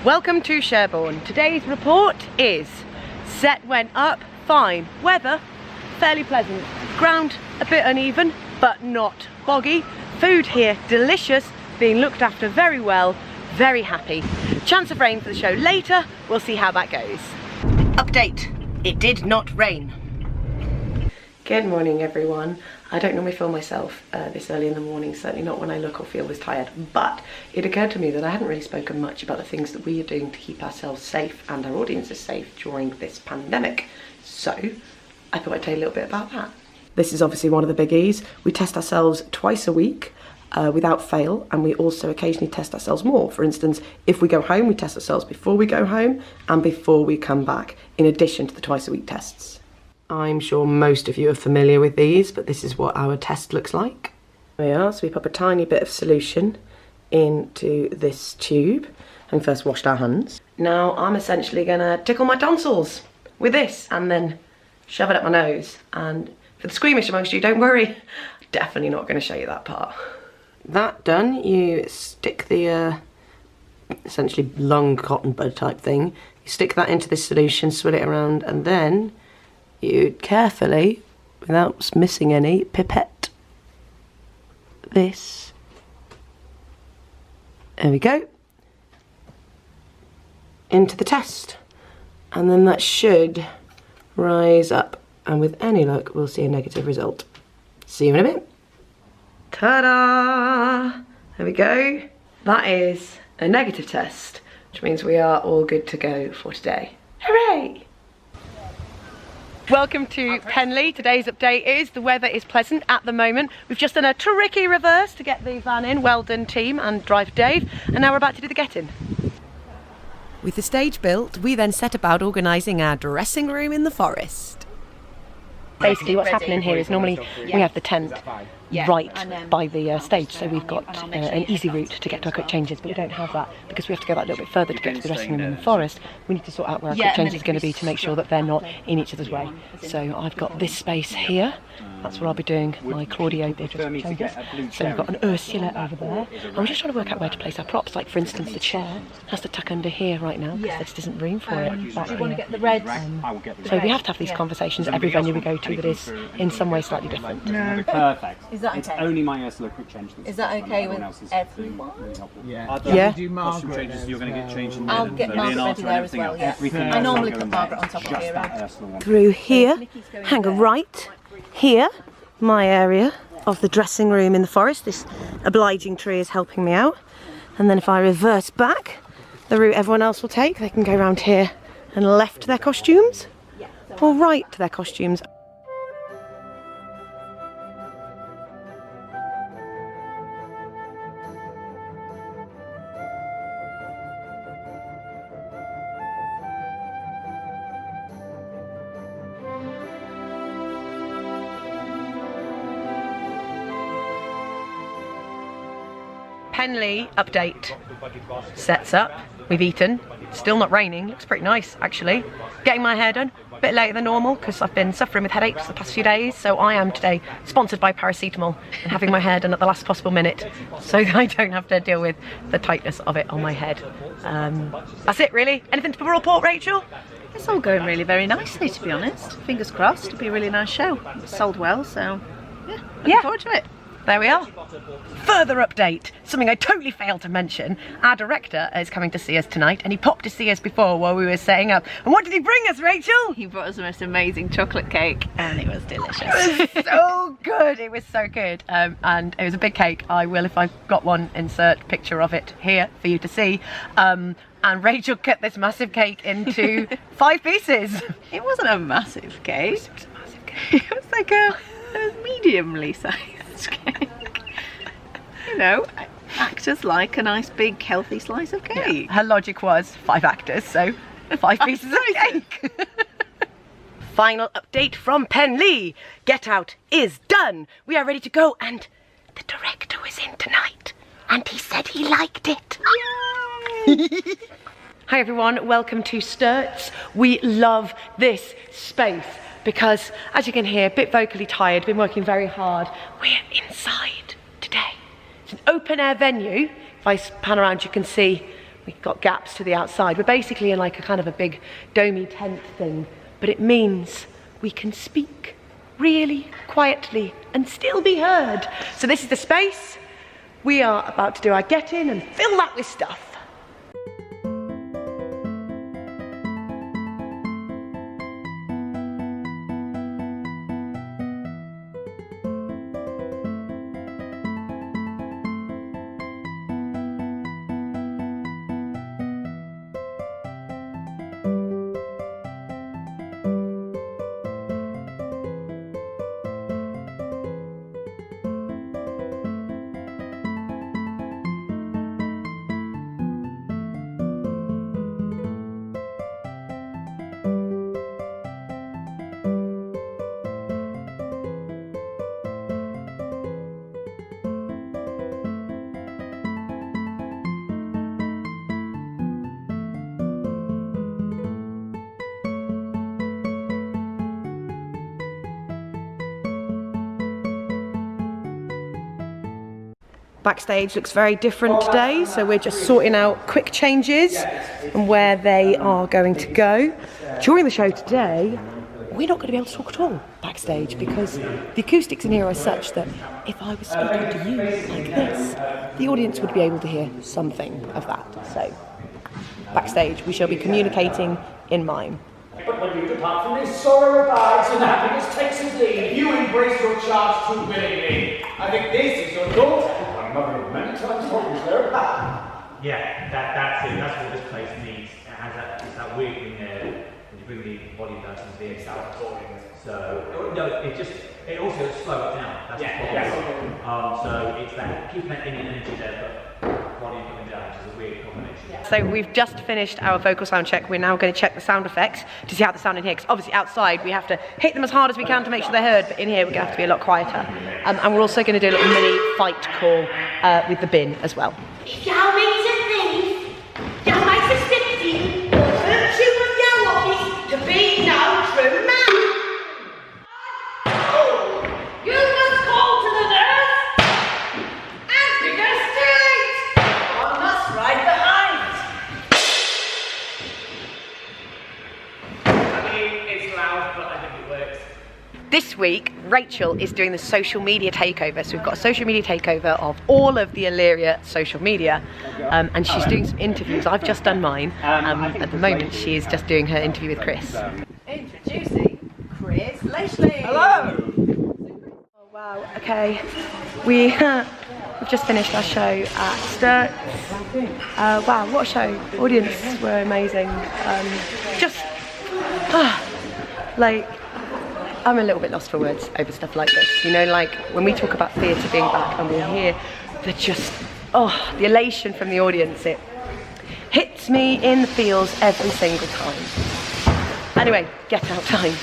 Welcome to Sherborne. Today's report is set went up, fine. Weather, fairly pleasant. Ground, a bit uneven, but not boggy. Food here, delicious, being looked after very well, very happy. Chance of rain for the show later, we'll see how that goes. Update, it did not rain. Good morning everyone. I don't normally film myself this early in the morning, certainly not when I look or feel this tired, but it occurred to me that I hadn't really spoken much about the things that we are doing to keep ourselves safe and our audiences safe during this pandemic. So I thought I'd tell you a little bit about that. This is obviously one of the biggies. We test ourselves twice a week without fail, and we also occasionally test ourselves more. For instance, if we go home, we test ourselves before we go home and before we come back, in addition to the twice a week tests. I'm sure most of you are familiar with these, but this is what our test looks like. There we are, so we pop a tiny bit of solution into this tube and first washed our hands. Now I'm essentially gonna tickle my tonsils with this and then shove it up my nose. And for the squeamish amongst you, don't worry, definitely not gonna show you that part. That done, you stick the essentially long cotton bud type thing. You stick that into this solution, swirl it around, and then you carefully, without missing any, pipette this. There we go. Into the test. And then that should rise up. And with any luck, we'll see a negative result. See you in a bit. Ta-da! There we go. That is a negative test, which means we are all good to go for today. Hooray! Welcome to Penlee. Today's update is the weather is pleasant at the moment. We've just done a tricky reverse to get the van in. Well done team and driver Dave. And now we're about to do the get-in. With the stage built, we then set about organising our dressing room in the forest. Basically what's happening here is normally we have the tent right by the stage, so we've got an easy route to get to our quick changes, but we don't have that because we have to go that little bit further to get to the dressing room in the forest. We need to sort out where our quick changes are going to be to make sure that they're not in each other's way. So I've got this space here, that's where I'll be doing my Claudio Beatrice changes. So we've got an Ursula over there, and we're just trying to work out where to place our props, like for instance the chair has to tuck under here right now because there just isn't room for it back here. So we have to have these conversations every venue we go to that is in some way slightly different. No. Perfect. Is that okay? It's only my Ursula quick change. Is that okay with everyone? Yeah. Do Margaret changes, you're going to get changed in I'll get Margaret ready there as well, yeah. I normally put Margaret on top of here. Through here, hang a right, here, my area of the dressing room in the forest. This obliging tree is helping me out. And then if I reverse back, the route everyone else will take, they can go around here and left to their costumes, or right to their costumes. Penlee update. Sets up. We've eaten. Still not raining. Looks pretty nice actually. Getting my hair done. A bit later than normal because I've been suffering with headaches the past few days. So I am today sponsored by paracetamol and having my hair done at the last possible minute so that I don't have to deal with the tightness of it on my head. That's it really. Anything to report, Rachel? It's all going really very nicely, to be honest. Fingers crossed, it'll be a really nice show. It's sold well, so yeah, looking forward to it. There we are. Further update, something I totally failed to mention. Our director is coming to see us tonight, and he popped to see us before while we were setting up. And what did he bring us, Rachel? He brought us the most amazing chocolate cake, and it was delicious. It was so good, it was so good. And it was a big cake. I will, if I've got one, insert a picture of it here for you to see. And Rachel cut this massive cake into 5 pieces. It wasn't a massive cake. It was a massive cake. It was like a mediumly sized cake. You know, actors like a nice big healthy slice of cake. Yeah. Her logic was 5 actors, so 5 pieces of cake. Final update from Penlee. Get Out is done. We are ready to go, and the director was in tonight and he said he liked it. Yay! Hi everyone, welcome to Sterts. We love this space because, as you can hear, a bit vocally tired, been working very hard. We're inside today. It's an open air venue. If I pan around you can see We've got gaps to the outside. We're basically in like a kind of a big domey tent thing, but it means we can speak really quietly and still be heard. So this is the space. We are about to do our get in and fill that with stuff. Backstage looks very different today, so we're just sorting out quick changes and where they are going to go. During the show today, we're not going to be able to talk at all backstage because the acoustics in here are such that if I was speaking to you like this, the audience would be able to hear something of that. So, backstage, we shall be communicating in mime. But when you depart from this, sorrow abides and happiness takes its leave. You embrace your charge too willingly. I think this is your daughter. My mother many times told me so. Yeah, that's it. That's what this place needs. It has that, it's that weird thing there when you bring the body down to the inside. So, no, it also slows it down. That's the problem. So it's that, keeping that in energy there, but body coming down, which is a weird combination. So we've just finished our vocal sound check. We're now going to check the sound effects to see how they sound in here, because obviously outside we have to hit them as hard as we can to make sure they're heard, but in here we're going to have to be a lot quieter. And we're also going to do a little mini fight call with the bin as well. If y'all meet a thief, y'all make a stick or virtue of your office to be no true man. You must call to the nurse and bigger street. One must ride behind. I mean, it's loud, but I think it works. This week, Rachel is doing the social media takeover. So we've got a social media takeover of all of the Illyria social media, and she's doing some interviews. I've just done mine. At the moment, she is just doing her interview with Chris. Introducing Chris Lashley. Hello! Oh, wow, okay. We've just finished our show at Sterts. Wow, what a show. Audience were amazing. Like, I'm a little bit lost for words over stuff like this. You know, like when we talk about theatre being back and we're here, the elation from the audience, it hits me in the feels every single time. Anyway, get out time.